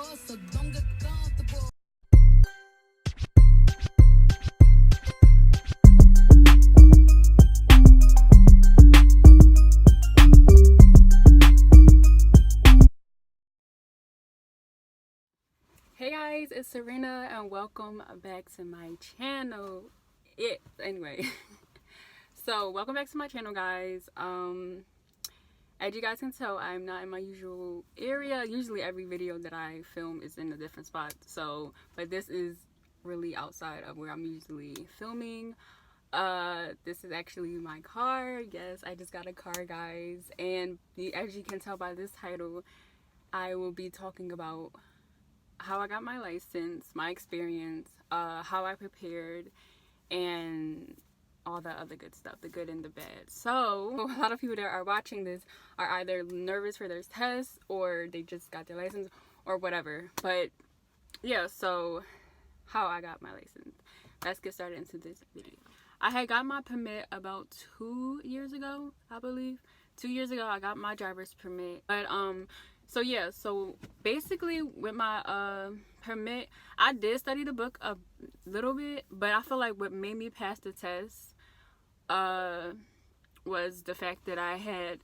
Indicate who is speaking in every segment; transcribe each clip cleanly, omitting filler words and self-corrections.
Speaker 1: So don't get comfortable.
Speaker 2: Hey guys, it's Serena and welcome back to my channel. Anyway. So welcome back to my channel, guys. As you guys can tell, I'm not in my usual area. Usually every video that I film is in a different spot. But this is really outside of where I'm usually filming. This is actually my car. Yes, I just got a car, guys. And as you can tell by this title, I will be talking about how I got my license, my experience, how I prepared, and all the other good stuff, the good and the bad. So a lot of people that are watching this are either nervous for their tests or they just got their license or whatever. But yeah, so how I got my license. Let's get started into this video. I had got my permit about 2 years ago, I believe. 2 years ago I got my driver's permit. But so basically with my permit, I did study the book a little bit, but I feel like what made me pass the test was the fact that I had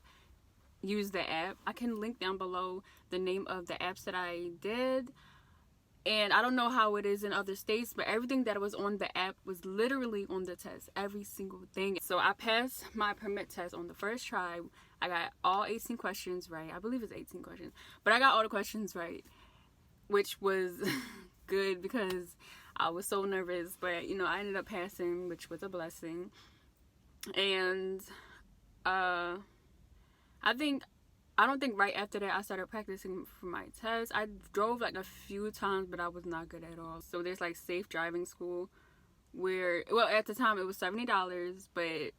Speaker 2: used the app. I can link down below the name of the apps that I did. And I don't know how it is in other states, but everything that was on the app was literally on the test. Every single thing. So I passed my permit test on the first try. I got all 18 questions right. I believe it's 18 questions. But I got all the questions right, which was good because I was so nervous. But, you know, I ended up passing, which was a blessing. And I don't think right after that I started practicing for my test. I drove like a few times, but I was not good at all. So there's like safe driving school where, well, at the time it was $70, but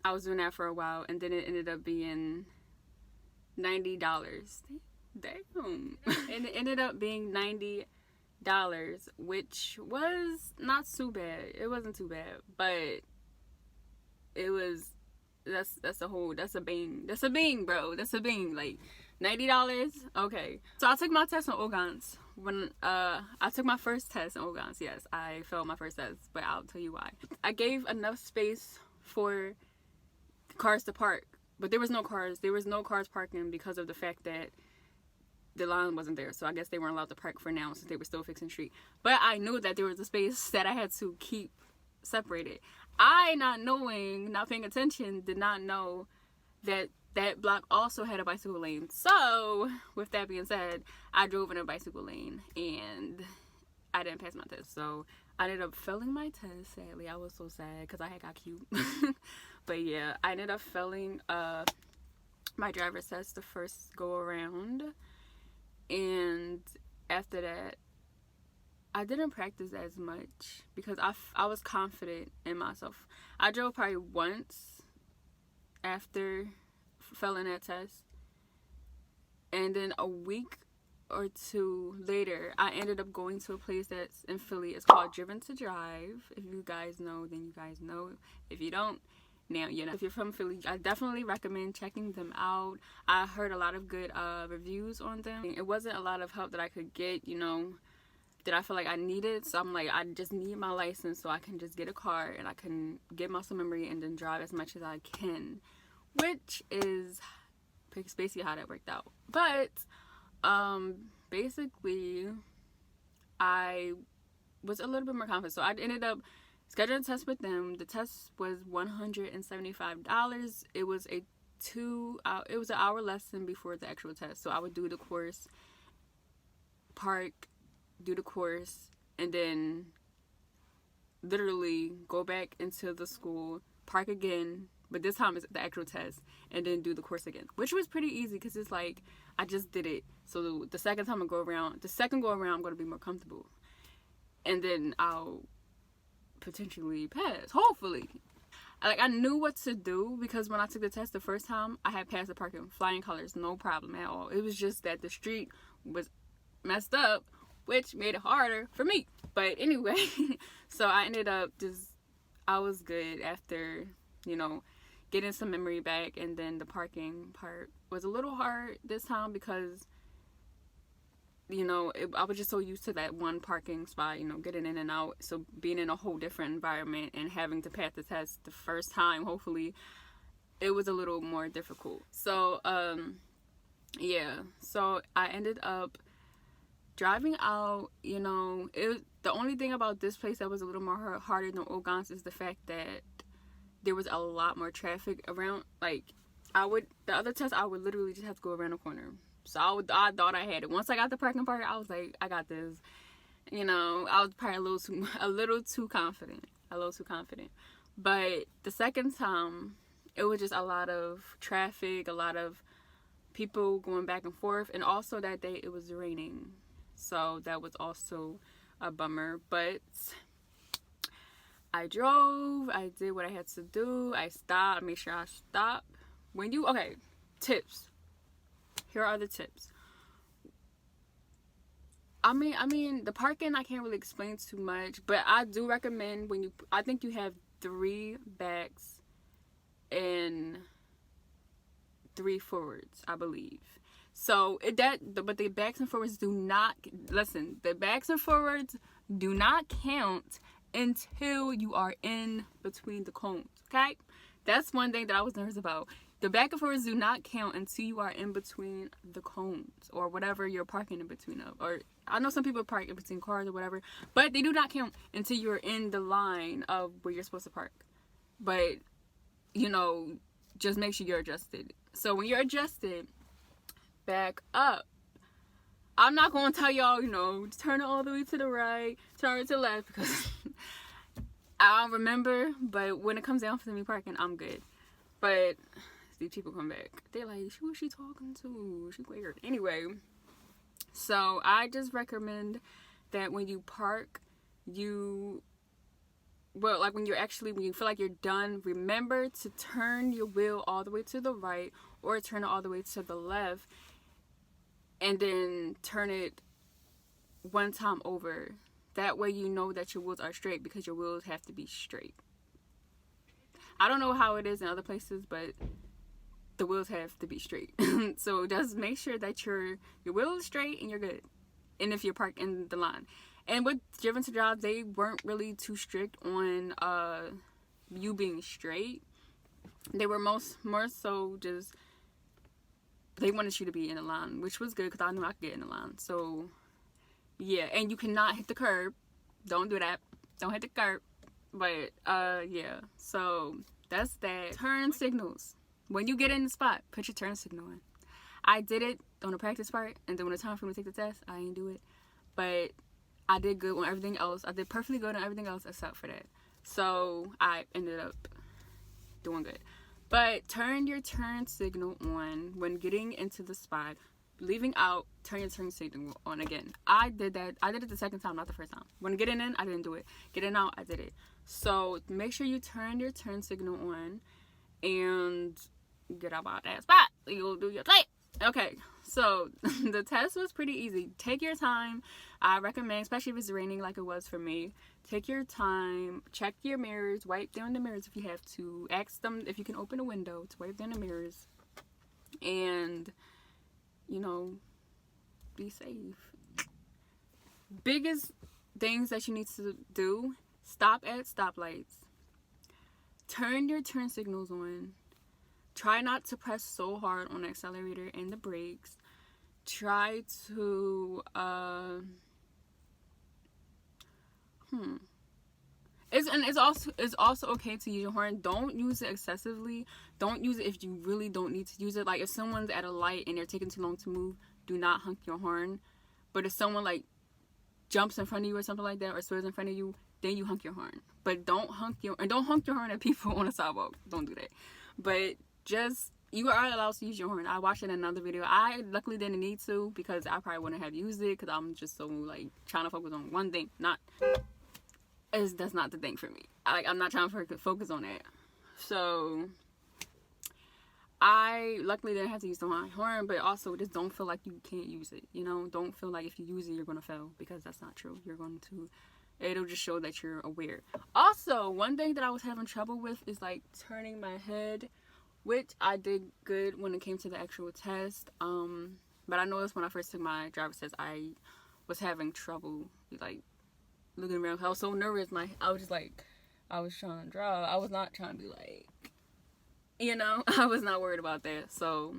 Speaker 2: I was doing that for a while, and then it ended up being $90. Damn. And it ended up being $90, which was not too bad. It wasn't too bad, but it was that's a bang, bro. That's a bang. Like $90. Okay. So I took my test in Ogans. When I took my first test in Ogans, yes, I failed my first test, but I'll tell you why. I gave enough space for cars to park, but there was no cars. There was no cars parking because of the fact that the line wasn't there. So I guess they weren't allowed to park for now since they were still fixing the street. But I knew that there was a space that I had to keep separated. I, not paying attention, did not know that that block also had a bicycle lane. So with that being said, I drove in a bicycle lane and I didn't pass my test. So I ended up failing my test. Sadly, I was so sad because I had got cute. But yeah, I ended up failing my driver's test the first go around, and after that I didn't practice as much because I was confident in myself. I drove probably once after failing that test, and then a week or two later I ended up going to a place that's in Philly. It's called Driven to Drive. If you guys know, then you guys know. If you don't, now you know. If you're from Philly, I definitely recommend checking them out. I heard a lot of good reviews on them. It wasn't a lot of help that I could get, you know, that I feel like I needed. So I'm like, I just need my license so I can just get a car and I can get muscle memory and then drive as much as I can, which is basically how that worked out. But basically I was a little bit more confident, so I ended up scheduling a test with them. The test was $175. It was an hour lesson before the actual test. So I would do the course, park, do the course, and then literally go back into the school, park again, but this time it's the actual test, and then do the course again, which was pretty easy because it's like I just did it. So the second time I go around, I'm going to be more comfortable, and then I'll potentially pass, hopefully. I knew what to do because when I took the test the first time, I had passed the parking, flying colors, no problem at all. It was just that the street was messed up, which made it harder for me. But anyway, so I ended up I was good after, you know, getting some memory back. And then the parking part was a little hard this time because you know, I was just so used to that one parking spot, you know, getting in and out. So being in a whole different environment and having to pass the test the first time, hopefully, it was a little more difficult. So, yeah. So I ended up driving out, you know, the only thing about this place that was a little more harder than Ogans is the fact that there was a lot more traffic around. Like, the other test, I would literally just have to go around the corner. So I thought I had it. Once I got the parking part, I was like, I got this. You know, I was probably a little too confident. But the second time, it was just a lot of traffic, a lot of people going back and forth, and also that day it was raining. So that was also a bummer. But I drove, I did what I had to do, I stopped, made sure I stopped. Okay, tips. Here are the tips. I mean, the parking I can't really explain too much, but I do recommend I think you have 3 backs and 3 forwards, I believe. So but the backs and forwards do not, listen, the backs and forwards do not count until you are in between the cones, okay? That's one thing that I was nervous about. The back and forwards do not count until you are in between the cones or whatever you're parking in between of. Or I know some people park in between cars or whatever, but they do not count until you're in the line of where you're supposed to park. But, you know, just make sure you're adjusted. So when you're adjusted, back up. I'm not going to tell y'all, you know, turn it all the way to the right, turn it to the left, because I don't remember. But when it comes down to me parking, I'm good. But these people come back, they're like, who is she talking to? She's weird. Anyway, so I just recommend that when you park, when you feel like you're done, remember to turn your wheel all the way to the right or turn it all the way to the left, and then turn it one time over. That way you know that your wheels are straight, because your wheels have to be straight. I don't know how it is in other places, but the wheels have to be straight. So just make sure that your wheel is straight and you're good. And if you're parked in the line. And with Driven to Drive, they weren't really too strict on you being straight. They were more so just, they wanted you to be in the line, which was good because I knew I could get in the line. So yeah, and you cannot hit the curb. Don't do that. Don't hit the curb. But yeah, so that's that. Turn signals. When you get in the spot, put your turn signal in. I did it on the practice part, and then when it's time for me to take the test, I didn't do it. But I did good on everything else. I did perfectly good on everything else except for that. So I ended up doing good. But turn your turn signal on when getting into the spot. Leaving out, turn your turn signal on again. I did that. I did it the second time, not the first time. When getting in, I didn't do it. Getting out, I did it. So make sure you turn your turn signal on and get out of that spot. You'll do your thing. Okay, so the test was pretty easy. Take your time. I recommend, especially if it's raining like it was for me, take your time. Check your mirrors. Wipe down the mirrors if you have to. Ask them if you can open a window to wipe down the mirrors. And, you know, be safe. Biggest things that you need to do: stop at stoplights. Turn your turn signals on. Try not to press so hard on the accelerator and the brakes. Try to It's also okay to use your horn. Don't use it excessively. Don't use it if you really don't need to use it. Like if someone's at a light and they're taking too long to move, do not honk your horn. But if someone like jumps in front of you or something like that, or swerves in front of you, then you honk your horn. But don't honk your horn at people on the sidewalk. Don't do that. But just, you are allowed to use your horn. I watched it in another video. I luckily didn't need to, because I probably wouldn't have used it, because I'm just so like trying to focus on one thing. That's not the thing for me. I'm not trying to focus on that. So I luckily didn't have to use the horn, but also just don't feel like you can't use it. You know, don't feel like if you use it you're gonna fail, because that's not true. It'll just show that you're aware. Also, one thing that I was having trouble with is like turning my head, which I did good when it came to the actual test. But I noticed when I first took my driver's test, I was having trouble, like, looking around. I was so nervous. I was just like, I was trying to drive. I was not trying to be like, I was not worried about that. So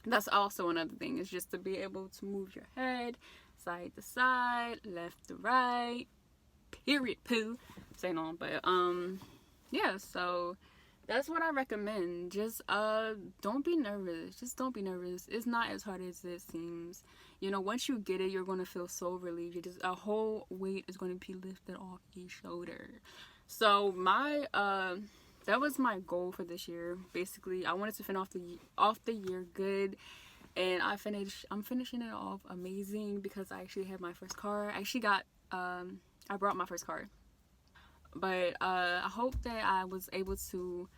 Speaker 2: that's also another thing, is just to be able to move your head side to side, left to right, period, poo. Say no, but yeah, so that's what I recommend. Just don't be nervous. Just don't be nervous. It's not as hard as it seems. Once you get it, you're gonna feel so relieved. A whole weight is gonna be lifted off your shoulder. So that was my goal for this year. Basically, I wanted to finish off the year good, and I'm finishing it off amazing because I actually had my first car. I actually I brought my first car. But I hope that I was able to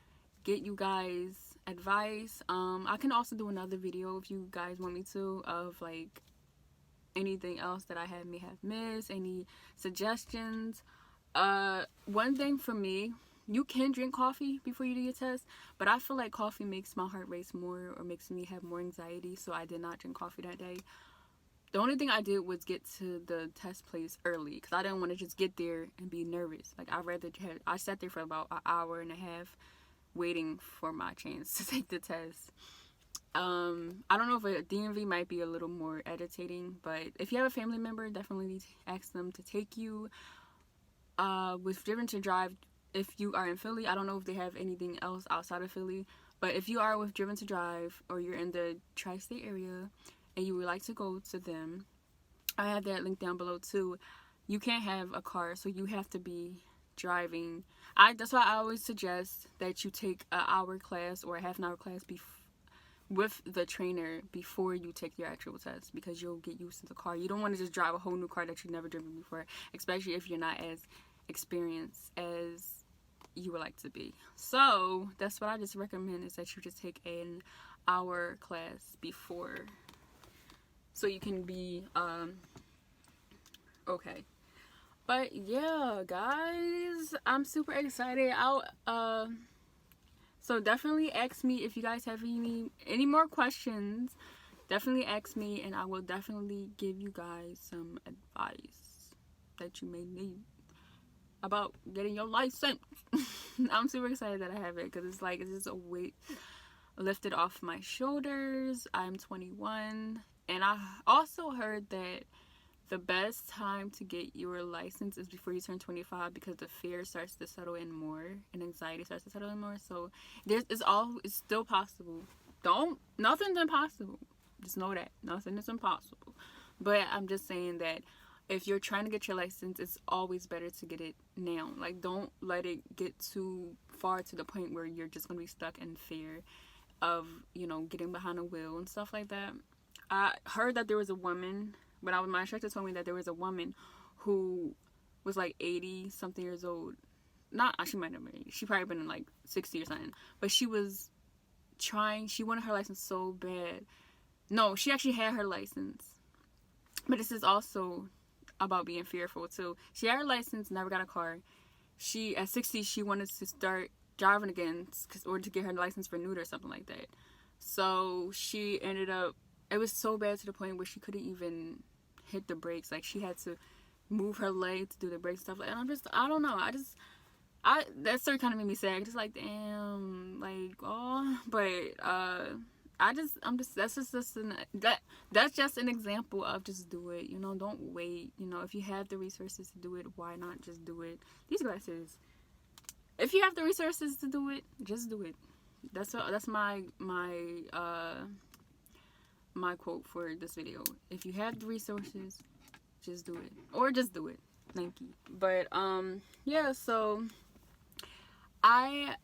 Speaker 2: get you guys advice. I can also do another video if you guys want me to, of like anything else that I may have missed, any suggestions. One thing for me, you can drink coffee before you do your test, but I feel like coffee makes my heart race more or makes me have more anxiety, so I did not drink coffee that day. The only thing I did was get to the test place early because I didn't want to just get there and be nervous. Like, I sat there for about an hour and a half waiting for my chance to take the test. I don't know if a DMV might be a little more irritating, but if you have a family member, definitely ask them to take you. With Driven to Drive, if you are in Philly, I don't know if they have anything else outside of Philly, but if you are with Driven to Drive or you're in the tri-state area and you would like to go to them, I have that link down below too. You can't have a car, so you have to be driving. That's why I always suggest that you take an hour class or a half an hour class with the trainer before you take your actual test, because you'll get used to the car. You don't want to just drive a whole new car that you've never driven before, especially if you're not as experienced as you would like to be. So that's what I just recommend, is that you just take an hour class before, so you can be okay. But yeah, guys, I'm super excited. So definitely ask me if you guys have any more questions. Definitely ask me, and I will definitely give you guys some advice that you may need about getting your license. I'm super excited that I have it, because it's just a weight lifted off my shoulders. I'm 21, and I also heard that the best time to get your license is before you turn 25, because the fear starts to settle in more and anxiety starts to settle in more. So it's still possible. Nothing's impossible. Just know that nothing is impossible. But I'm just saying that if you're trying to get your license, it's always better to get it now. Like, don't let it get too far to the point where you're just gonna be stuck in fear of getting behind a wheel and stuff like that. I heard that there was a woman, but my instructor told me that there was a woman who was like 80 something years old. She might have been 80. She probably been like 60 or something. But she was she wanted her license so bad. No, she actually had her license. But this is also about being fearful too. She had her license, never got a car. At 60, she wanted to start driving again, or to get her license renewed or something like that. So she ended up, it was so bad to the point where she couldn't even hit the brakes. Like, she had to move her leg to do the brakes stuff. And I don't know. That story kind of made me sad. Just like, damn, like, oh, but that's just an example of just do it. Don't wait. If you have the resources to do it, why not just do it? These glasses. If you have the resources to do it, just do it. That's my quote for this video. If you have the resources, just do it. Or just do it. Thank you. But yeah, so I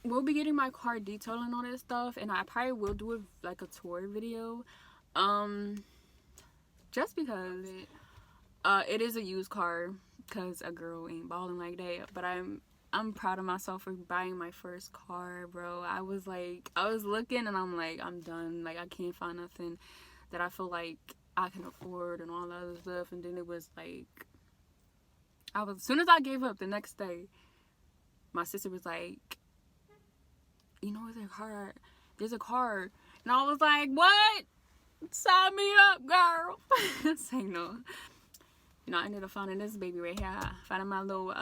Speaker 2: will be getting my car detailed and all that stuff, and I probably will do a tour video, just because it is a used car, because a girl ain't balling like that. But I'm proud of myself for buying my first car, bro. I was looking, and I'm like, I'm done. Like, I can't find nothing that I feel like I can afford and all that other stuff. And then it was like, as soon as I gave up the next day, my sister was like, there's a car. And I was like, what? Sign me up, girl. Say no. You know, I ended up finding this baby right here. Finding my little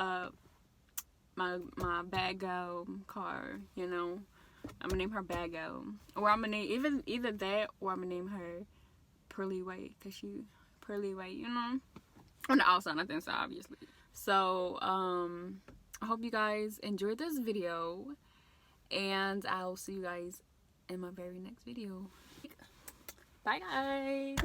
Speaker 2: my bad girl car. You know, I'm gonna name her Bad Girl, or I'm gonna name either that, or I'm gonna name her Pearly White, cause she pearly white. You know, on the outside, I think so, obviously. So I hope you guys enjoyed this video, and I'll see you guys in my very next video. Bye, guys.